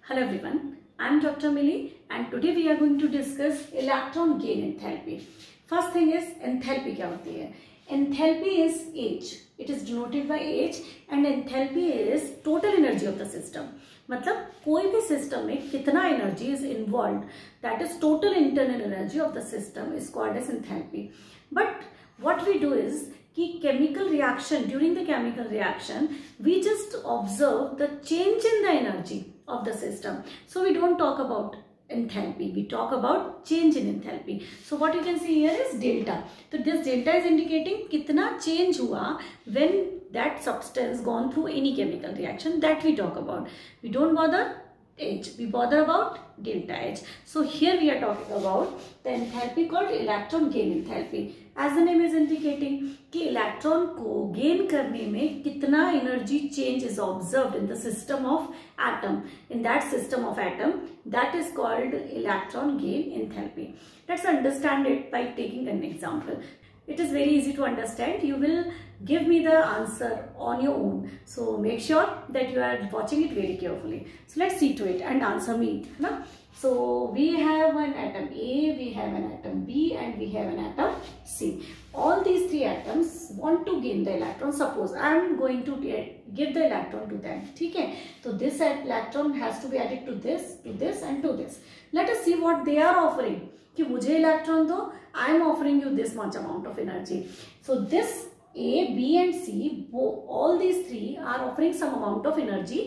Hello everyone, I am Dr. Millie and today we are going to discuss electron gain enthalpy. First thing is enthalpy क्या होती है? Enthalpy is H. It is denoted by H and enthalpy is total energy of the system. मतलब कोई भी system में कितना energy is involved, that is total internal energy of the system is called as enthalpy. But what we do is कि chemical reaction, during the chemical reaction we just observe the change in the energy of the system. So we don't talk about enthalpy, we talk about change in enthalpy. So what you can see here is delta. So this delta is indicating कितना change हुआ when that substance gone through any chemical reaction, that we talk about. We don't bother H, we bother about delta H. So here we are talking about the enthalpy called electron gain enthalpy. As the name is indicating कि electron को gain करने में कितना energy change is observed in the system of atom. In that system of atom that is called electron gain enthalpy. Let's understand it by taking an example. It is very easy to understand. You will give me the answer on your own. So make sure that you are watching it very carefully. So let's see to it and answer me. Na? So we have an atom A, we have an atom B and we have an atom C. All these three atoms want to gain the electron. Suppose I am going to give the electron to them. Okay? So this electron has to be added to this and to this. Let us see what they are offering. कि मुझे electron दो, I am offering you this much amount of energy. So this A, B and C, all these three are offering some amount of energy.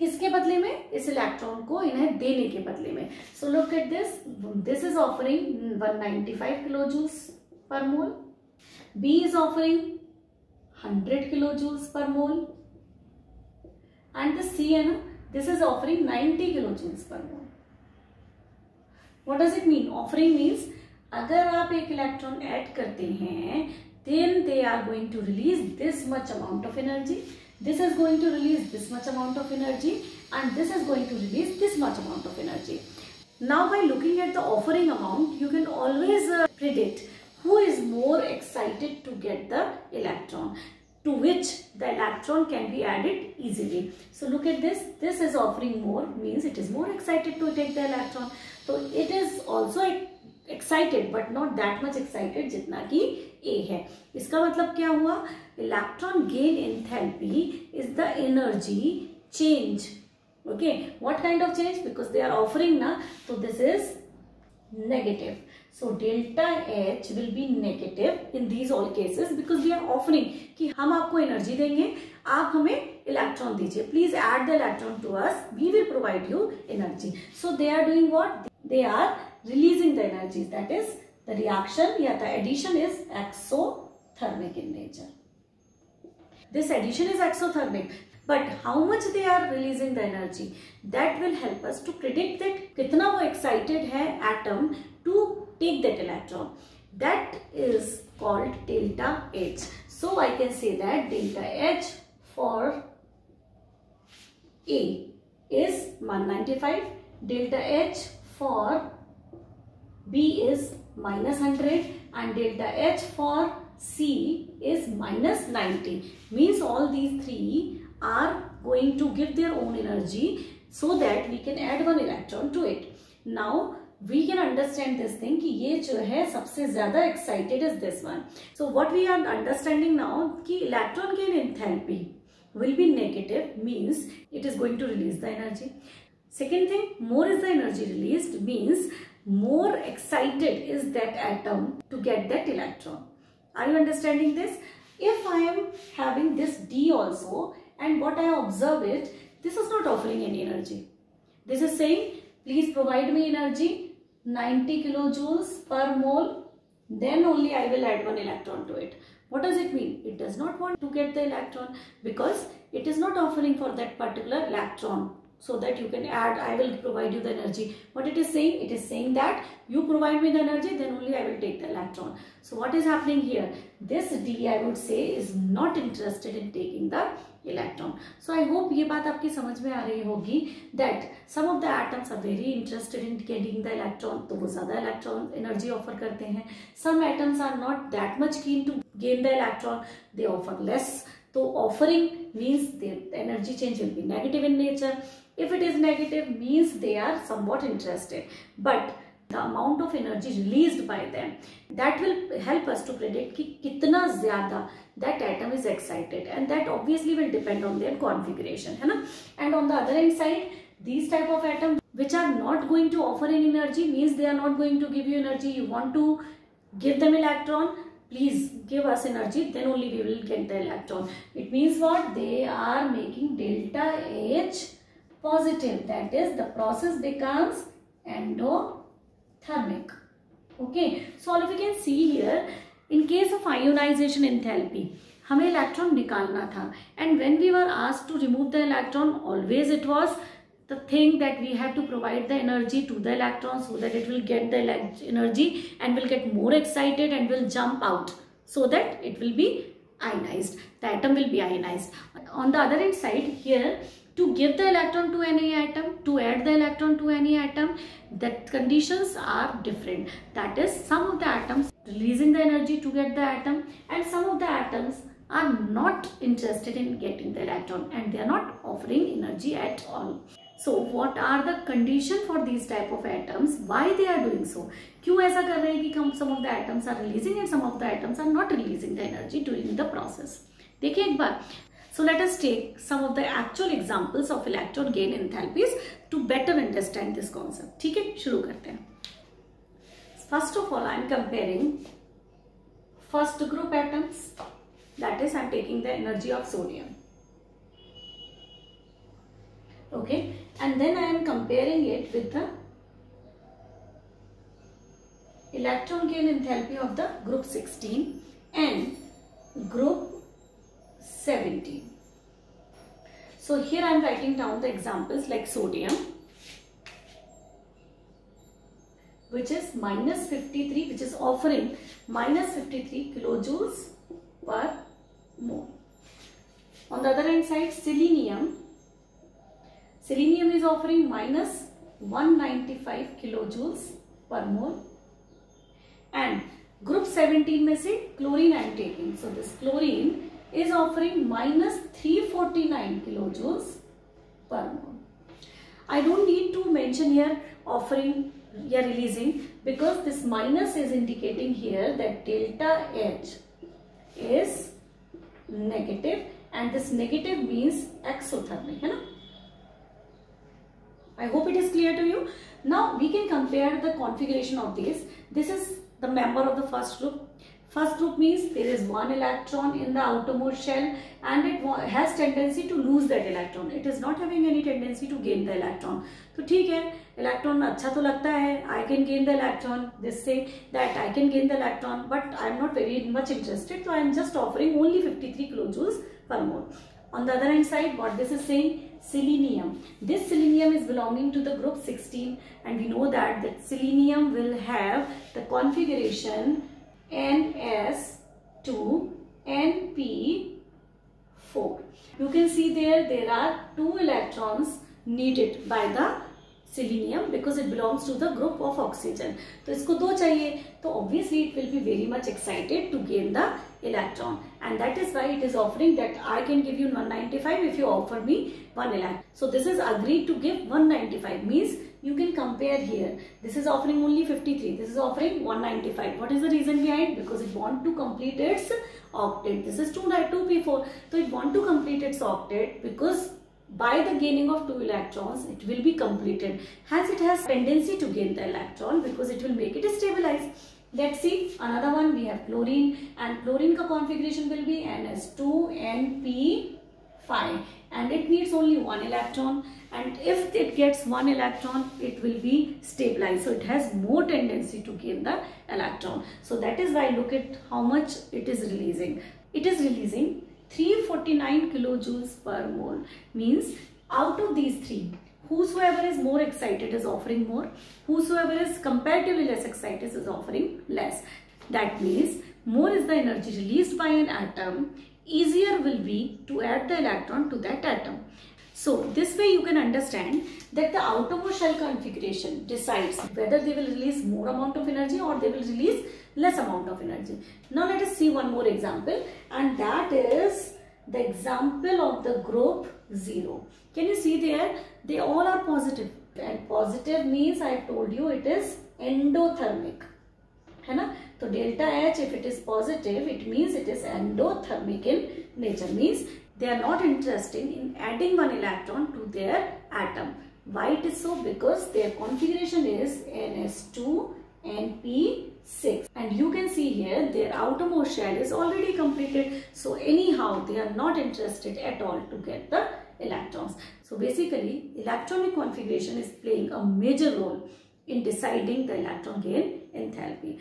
किसके बदले में? इस electron को इन्हें देने के बदले में. So look at this. This is offering 195 kilojoules per mole. B is offering 100 kilojoules per mole. And the C, this is offering 90 kilojoules per mole. What does it mean? Offering means अगर आप एक electron add करते हैं then they are going to release this much amount of energy, this is going to release this much amount of energy and this is going to release this much amount of energy. Now by looking at the offering amount you can always predict who is more excited to get the electron, to which the electron can be added easily. So look at this. This is offering more, means it is more excited to take the electron. So it is also excited but not that much excited जितना कि A है. इसका मतलब क्या हुआ? Electron gain enthalpy is the energy change. Okay, what kind of change? Because they are offering na, so this is negative. So delta H will be negative in these all cases because we are offering कि हम आपको energy देंगे, आप हमें electron दीजिए. Please add the electron to us, we will provide you energy. So they are doing what? They are releasing the energies. That is, the reaction या the addition is exothermic in nature. This addition is exothermic. But how much they are releasing the energy, that will help us to predict that कितना वो excited है atom to take that electron. That is called delta H. So I can say that delta H for A is 195. Delta H for B is minus 100 and delta H for C is minus 90. Means all these three are going to give their own energy so that we can add one electron to it. Now we can understand this thing कि ये जो है सबसे ज़्यादा excited is this one. So what we are understanding now कि electron gain enthalpy will be negative, means it is going to release the energy. Second thing, more is the energy released, means more excited is that atom to get that electron. Are you understanding this? If I am having this D also and what I observe it, this is not offering any energy. This is saying, please provide me energy 90 kilojoules per mole, then only I will add one electron to it. What does it mean? It does not want to get the electron because it is not offering for that particular electron. So that you can add, I will provide you the energy. What it is saying? It is saying that you provide me the energy, then only I will take the electron. So what is happening here? This D, I would say, is not interested in taking the electron. So I hope ये बात आपकी समझ में आ रही होगी that some of the atoms are very interested in getting the electron, तो वो ज़्यादा electron energy offer करते हैं. Some atoms are not that much keen to gain the electron, they offer less. So offering means the energy change will be negative in nature. If it is negative, means they are somewhat interested. But the amount of energy released by them, that will help us to predict कि कितना ज़्यादा that atom is excited, and that obviously will depend on their configuration, है ना. And on the other hand side, these type of atoms which are not going to offer any energy, means they are not going to give you energy. You want to give them electron, please give us energy, then only we will get the electron. It means what? They are making delta H positive, that is the process becomes endothermic. Okay, so all of you can see here, in case of ionization enthalpy, हमें electron निकालना था, and when we were asked to remove the electron, always it was the thing that we have to provide the energy to the electron so that it will get the energy and will get more excited and will jump out, so that it will be ionized, the atom will be ionized. On the other hand side here, to give the electron to any atom, to add the electron to any atom, the conditions are different. That is, some of the atoms releasing the energy to get the atom, and some of the atoms are not interested in getting the electron and they are not offering energy at all. So what are the condition for these type of atoms? Why they are doing so? क्यों ऐसा कर रहे हैं कि some of the atoms are releasing and some of the atoms are not releasing the energy during the process? देखिए एक बार. So let us take some of the actual examples of electron gain enthalpies to better understand this concept. ठीक है, शुरू करते हैं. First of all, I am comparing first group atoms. That is, I am taking the energy of sodium. Okay, and then I am comparing it with the electron gain enthalpy of the group 16 and group 17. So here I am writing down the examples like sodium, which is minus 53, which is offering minus 53 kilojoules per mole. On the other hand side, selenium is offering minus 195 kilojoules per mole, and group 17 में से chlorine I am taking. So this chlorine is offering minus 349 kilojoules per mole. I don't need to mention here offering or releasing, because this minus is indicating here that delta H is negative, and this negative means exothermic, है ना? I hope it is clear to you. Now we can compare the configuration of these. This is the member of the first group. First group means there is one electron in the outermost shell and it has tendency to lose that electron. It is not having any tendency to gain the electron. तो ठीक है, electron अच्छा तो लगता है, I can gain the electron. This say that I can gain the electron, but I am not very much interested, so I am just offering only 53 kilojoules per mole. On the other hand side, what this is saying? Selenium. This selenium is belonging to the group 16, and we know that selenium will have the configuration Ns2 Np4. You can see there are 2 electrons needed by the selenium because it belongs to the group of oxygen. तो इसको 2 चाहिए, तो obviously it will be very much excited to gain the electron, and that is why it is offering that I can give you 195 if you offer me 1 electron. So this is agreed to give 195, means you can compare here. This is offering only 53, this is offering 195. What is the reason behind? Because it want to complete its octet. This is 2p4, so it want to complete its octet because by the gaining of 2 electrons it will be completed. Hence it has tendency to gain the electron because it will make it stabilize. Let's see another one. We have chlorine, and chlorine ka configuration will be Ns2Np5, and it needs only 1 electron, and if it gets 1 electron it will be stabilized, so it has more tendency to gain the electron. So that is why look at how much it is releasing. It is releasing 349 kilojoules per mole, means out of these 3, whosoever is more excited is offering more, whosoever is comparatively less excited is offering less. That means more is the energy released by an atom, easier will be to add the electron to that atom. So this way you can understand that the outermost shell configuration decides whether they will release more amount of energy or they will release less amount of energy. Now let us see one more example, and that is the example of the group 0. Can you see there? they all are positive, and positive means I told you it is endothermic, है ना. तो delta H, if it is positive, it means it is endothermic in nature, means they are not interested in adding one electron to their atom. Why it is so? Because their configuration is NS2 and P6, and you can see here their outermost shell is already completed, so anyhow they are not interested at all to get the electrons. So basically electronic configuration is playing a major role in deciding the electron gain enthalpy.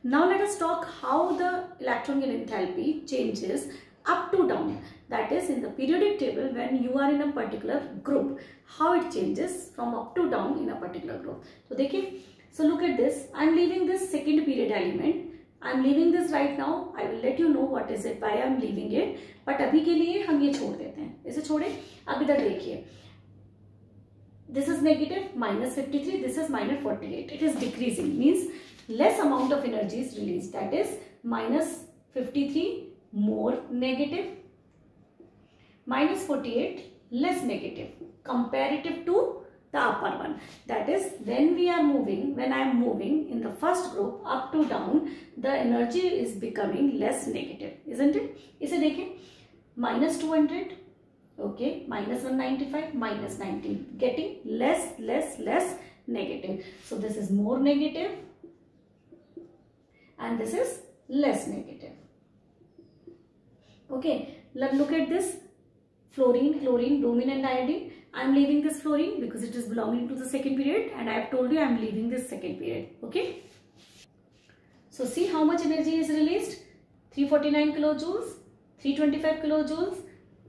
Now let us talk how the electron gain enthalpy changes up to down, that is in the periodic table when you are in a particular group, how it changes from up to down in a particular group. So देखिए, so look at this, I am leaving this second period element, I am leaving this right now, I will let you know what is it, why I am leaving it, but अभी के लिए हम ये छोड़ देते हैं, इसे छोड़े. अब इधर देखिए, this is negative -53, this is -48, it is decreasing, means less amount of energy is released, that is -53 more negative, -48 less negative comparative to the upper one. That is when we are moving, when I am moving in the first group up to down, the energy is becoming less negative, isn't it? इसे देखें, -200, okay, -195, -90, getting less negative. So this is more negative and this is less negative. Okay, let's look at this fluorine, chlorine, bromine and iodine. I am leaving this fluorine because it is belonging to the second period, and I have told you I am leaving this second period. Okay, so see how much energy is released, 349 kilojoules, 325 kilojoules,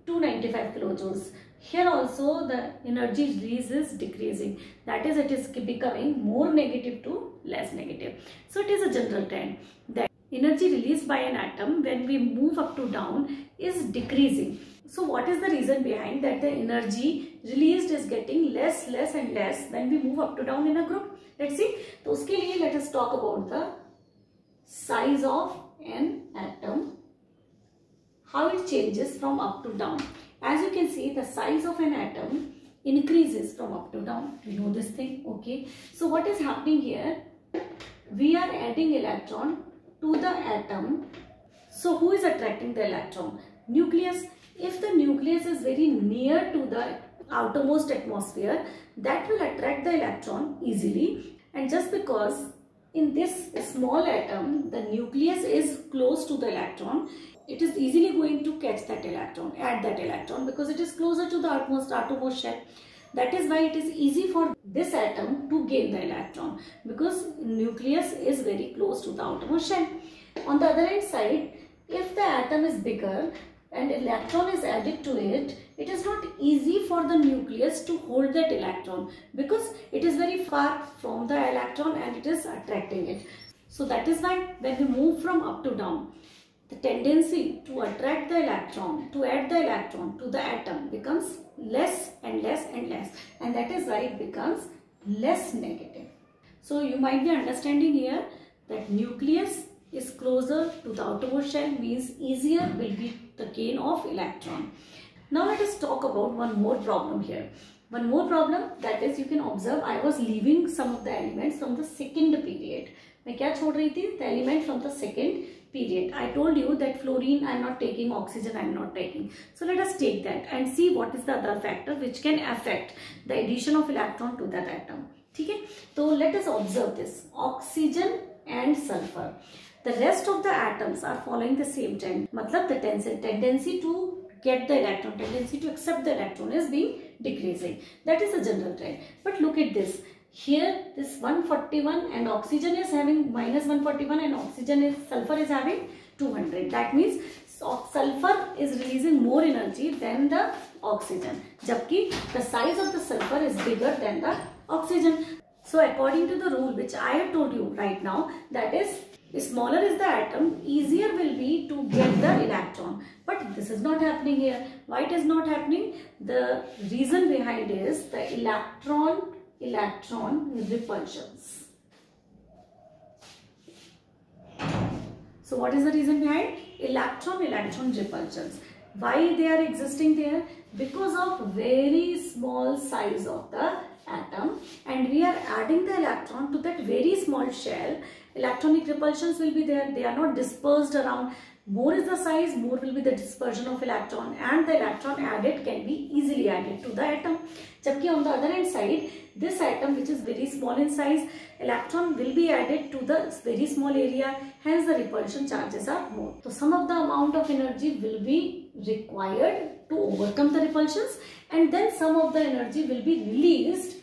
295 kilojoules. Here also the energy release is decreasing, that is it is becoming more negative to less negative. So it is a general trend that energy released by an atom when we move up to down is decreasing. So what is the reason behind that? The energy released is getting less and less when we move up to down in a group. Let's see. तो उसके लिए let us talk about the size of an atom, how it changes from up to down. As you can see, the size of an atom increases from up to down. You know this thing, okay? So what is happening here? We are adding electron to the atom. So who is attracting the electron? Nucleus. If the nucleus is very near to the outermost atmosphere, that will attract the electron easily. And just because in this small atom the nucleus is close to the electron, it is easily going to catch that electron, add that electron, because it is closer to the outermost shell. That is why it is easy for this atom to gain the electron, because nucleus is very close to the outermost shell. On the other hand side, if the atom is bigger and electron is added to it, it is not easy for the nucleus to hold that electron, because it is very far from the electron and it is attracting it. So that is why when we move from up to down, the tendency to attract the electron, to add the electron to the atom becomes less and less and less, and that is why it becomes less negative. So you might be understanding here that nucleus is closer to the outermost shell, means easier will be the gain of electron. Now let us talk about one more problem here. One more problem, that is you can observe I was leaving some of the elements from the second period. मैं क्या छोड़ रही थी? The element from the second period. I told you that fluorine I am not taking, oxygen I am not taking. So let us take that and see what is the other factor which can affect the addition of electron to that atom. ठीक है? तो let us observe this. Oxygen and sulfur. The rest of the atoms are following the same trend. मतलब the tendency to get the electron, tendency to accept the electron is being decreasing. That is a general trend. But look at this. Here this 141 and oxygen is having -141 and sulfur is having 200. That means sulfur is releasing more energy than the oxygen. जबकि the size of the sulfur is bigger than the oxygen. So according to the rule which I have told you right now, that is, smaller is the atom, easier will be to get the electron. But this is not happening here. Why it is not happening? The reason behind is the electron repulsions. So what is the reason behind? Electron repulsions. Why they are existing there? Because of very small size of the atom, and we are adding the electron to that very small shell. Electronic repulsions will be there. They are not dispersed around. More is the size, more will be the dispersion of electron, and the electron added can be easily added to the atom. Jabki on the other hand side, this atom which is very small in size, electron will be added to the very small area, hence the repulsion charges are more. So some of the amount of energy will be required to overcome the repulsions, and then some of the energy will be released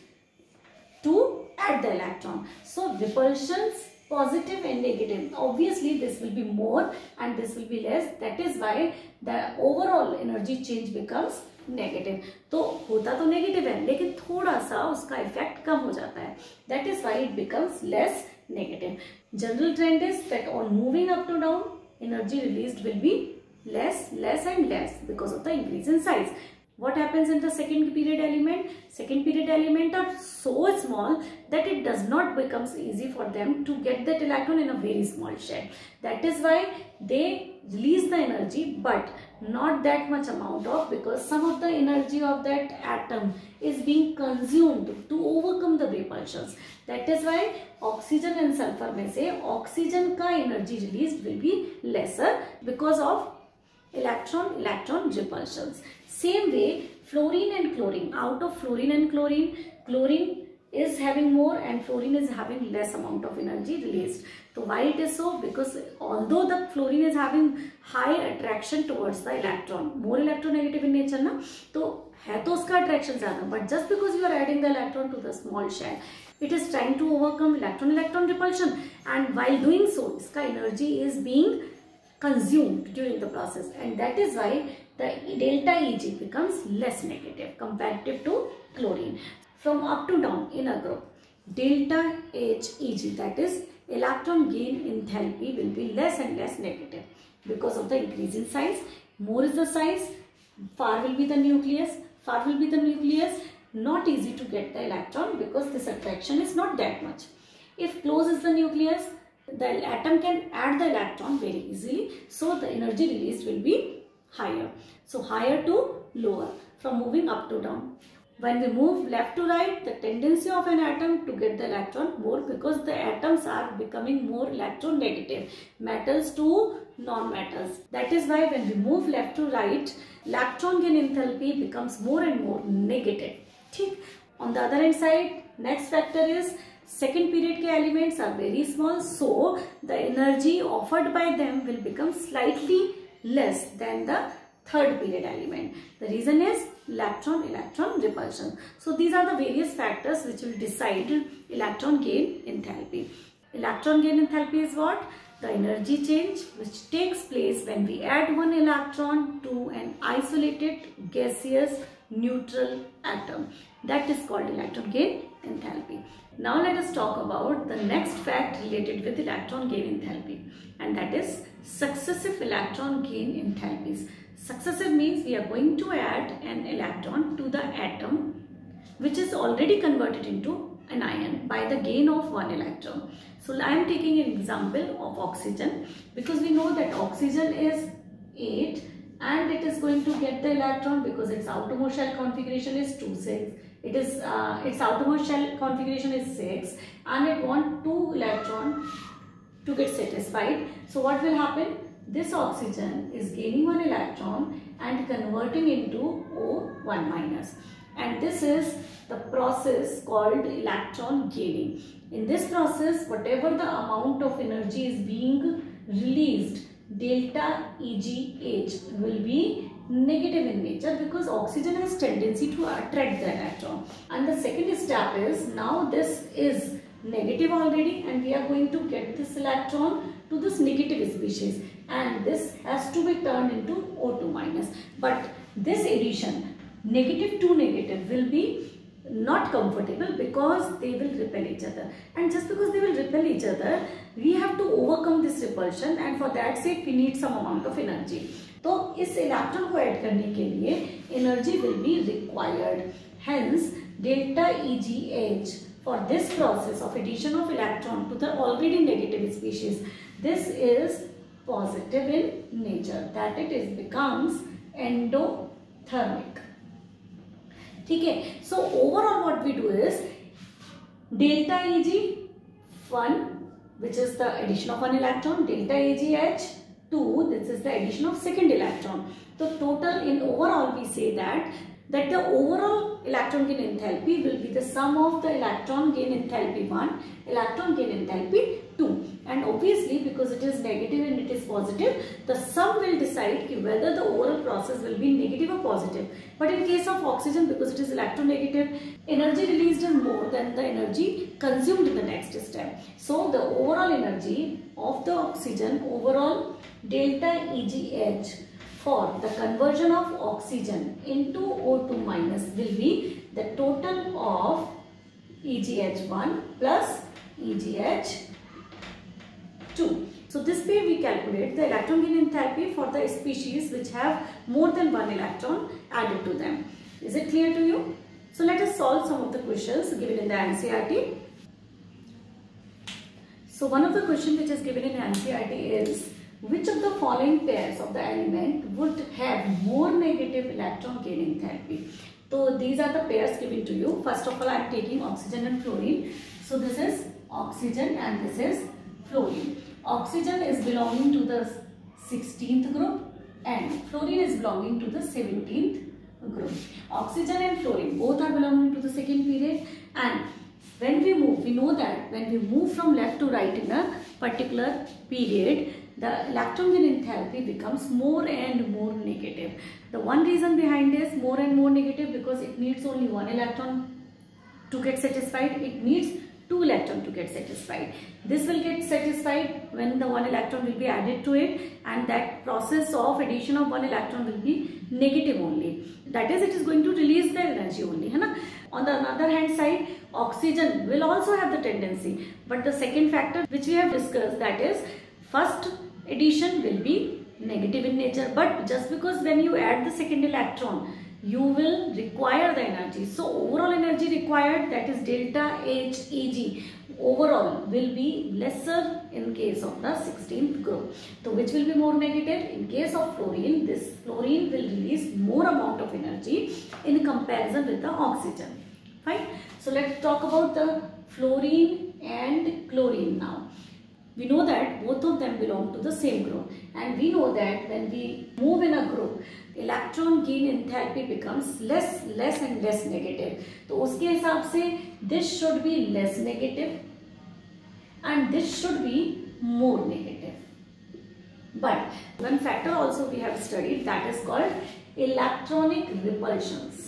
to add the electron. So repulsions, positive and negative, obviously this will be more and this will be less. That is why the overall energy change becomes negative. तो होता तो negative है, लेकिन थोड़ा सा उसका effect कम हो जाता है. That is why it becomes less negative. General trend is that on moving up to down, energy released will be less and less because of the increase in size. What happens in the second period element? Second period element are so small that it does not becomes easy for them to get that electron in a very small shell. That is why they release the energy, but not that much amount of, because some of the energy of that atom is being consumed to overcome the repulsions. That is why oxygen and sulfur में से oxygen का energy released will be lesser because of electron repulsions. Same way, fluorine and chlorine. Out of fluorine and chlorine is having more and fluorine is having less amount of energy released. So why it is so? Because although the fluorine is having high attraction towards the electron, more electronegative in nature ना, तो है तो उसका attraction ज़्यादा, but just because you are adding the electron to the small shell, it is trying to overcome electron repulsion, and while doing so, इसका energy is being consumed during the process, and that is why the delta Eg becomes less negative comparative to chlorine. From up to down in a group, delta Heg, that is electron gain enthalpy, will be less and less negative because of the increase in size. More is the size, far will be the nucleus, not easy to get the electron because this attraction is not that much. If close is the nucleus, the atom can add the electron very easily, so the energy released will be higher. So higher to lower, from moving up to down. When we move left to right, the tendency of an atom to get the electron more, because the atoms are becoming more electronegative, metals to non-metals. That is why when we move left to right, electron gain enthalpy becomes more and more negative. On the other hand side, next factor is second period के elements are very small, so the energy offered by them will become slightly less than the third period element. The reason is electron repulsion. So these are the various factors which will decide electron gain enthalpy. Electron gain enthalpy is what? The energy change which takes place when we add one electron to an isolated gaseous neutral atom. That is called electron gain enthalpy. Now let us talk about the next fact related with electron gain enthalpy, and that is successive electron gain enthalpies. Successive means we are going to add an electron to the atom which is already converted into an ion by the gain of one electron. So I am taking an example of oxygen, because we know that oxygen is 8 and it is going to get the electron because its outermost shell configuration is 2, 6. It is its outermost shell configuration is 6 and it wants 2 electrons to get satisfied. So what will happen? This oxygen is gaining 1 electron and converting into O1 minus, and this is the process called electron gaining. In this process, whatever the amount of energy is being released, delta EGH will be negative in nature because oxygen has tendency to attract the electron. And the second step is, now this is negative already and we are going to get this electron to this negative species, and this has to be turned into O2 minus. But this addition, negative to negative, will be not comfortable because they will repel each other, and just because they will repel each other, we have to overcome this repulsion, and for that sake we need some amount of energy. तो इस electron को add करने के लिए energy will be required, hence delta EGH for this process of addition of electron to the already negative species, this is positive in nature, that it is becomes endothermic. ठीक है, so overall what we do is delta Eg 1, which is the addition of one electron, delta Ag 2, this is the addition of second electron. So total in overall we say that the overall electron gain enthalpy will be the sum of the electron gain enthalpy 1, electron gain enthalpy 2, and obviously because it is negative and it is positive, the sum will decide whether the overall process will be negative or positive. But in case of oxygen, because it is electronegative, energy released is more than the energy consumed in the next step. So the overall energy of the oxygen, overall delta Eg for the conversion of oxygen into O2 minus will be the total of EgH1 plus EgH2. So this way we calculate the electron gain enthalpy for the species which have more than one electron added to them. Is it clear to you? So let us solve some of the questions given in the NCERT. So one of the questions which is given in NCERT is, which of the following pairs of the element would have more negative electron gain enthalpy? So these are the pairs given to you. First of all, I am taking oxygen and fluorine. So this is oxygen and this is fluorine. Oxygen is belonging to the 16th group and fluorine is belonging to the 17th group. Oxygen and fluorine both are belonging to the second period, and when we move, we know that when we move from left to right in a particular period, the electron gain enthalpy becomes more and more negative. The one reason behind this more and more negative, because it needs only one electron to get satisfied. It needs two electrons to get satisfied. This will get satisfied when the one electron will be added to it, and that process of addition of one electron will be negative only. That is, it is going to release the energy only, है ना? On the other hand side, oxygen will also have the tendency, but the second factor which we have discussed, that is, first addition will be negative in nature, but just because when you add the second electron, you will require the energy. So overall energy required, that is delta Heg, overall will be lesser in case of the 16th group. So which will be more negative? In case of fluorine, this fluorine will release more amount of energy in comparison with the oxygen. Fine. So let's talk about the fluorine and chlorine now. We know that both of them belong to the same group, and we know that when we move in a group, electron gain enthalpy becomes less and less negative. तो उसके हिसाब से this should be less negative and this should be more negative. But one factor also we have studied, that is called electronic repulsions.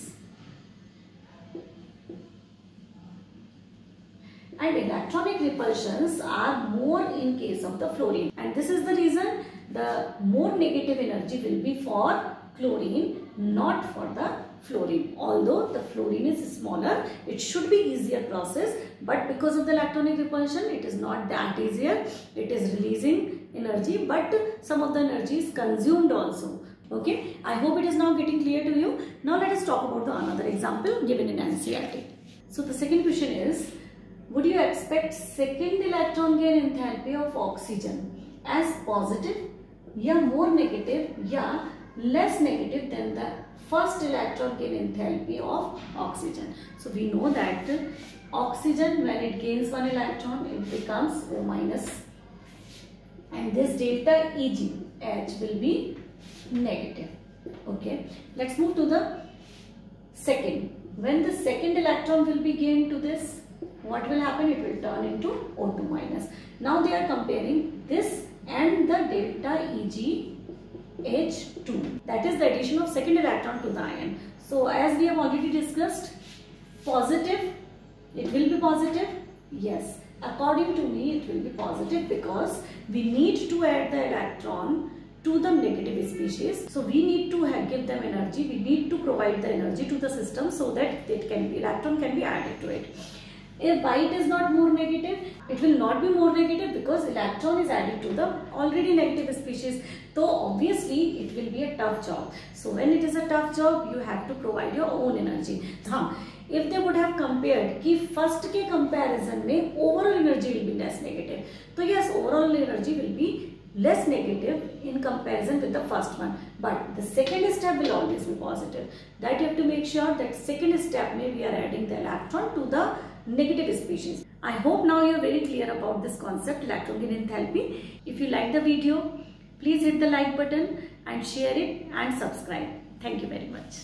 And electronic repulsions are more in case of the fluorine, and this is the reason the more negative energy will be for chlorine, not for the fluorine. Although the fluorine is smaller, it should be easier process, but because of the electronic repulsion, it is not that easier. It is releasing energy, but some of the energy is consumed also. Okay, I hope it is now getting clear to you. Now let us talk about the another example given in NCERT. So the second question is, would you expect second electron gain enthalpy of oxygen as positive, या more negative, या less negative than the first electron gain enthalpy of oxygen? So we know that oxygen, when it gains one electron, it becomes O minus, and this delta Eg will be negative. Okay, let's move to the second. When the second electron will be gained to this, what will happen? It will turn into O2 minus. Now they are comparing this and the delta EgH2. That is the addition of second electron to the ion. So as we have already discussed, positive, it will be positive. Yes, according to me it will be positive, because we need to add the electron to the negative species. So we need to give them energy. We need to provide the energy to the system so that electron can be added to it. If white is not more negative, it will not be more negative because electron is added to the already negative species. So obviously it will be a tough job. So when it is a tough job, you have to provide your own energy. If they would have compared कि first के comparison में overall energy will be less negative, तो yes, overall energy will be less negative in comparison with the first one, but the second step will always be positive. That you have to make sure that second step may we are adding the electron to the negative species. I hope now you are very clear about this concept, electron gain enthalpy. If you like the video, please hit the like button and share it and subscribe. Thank you very much.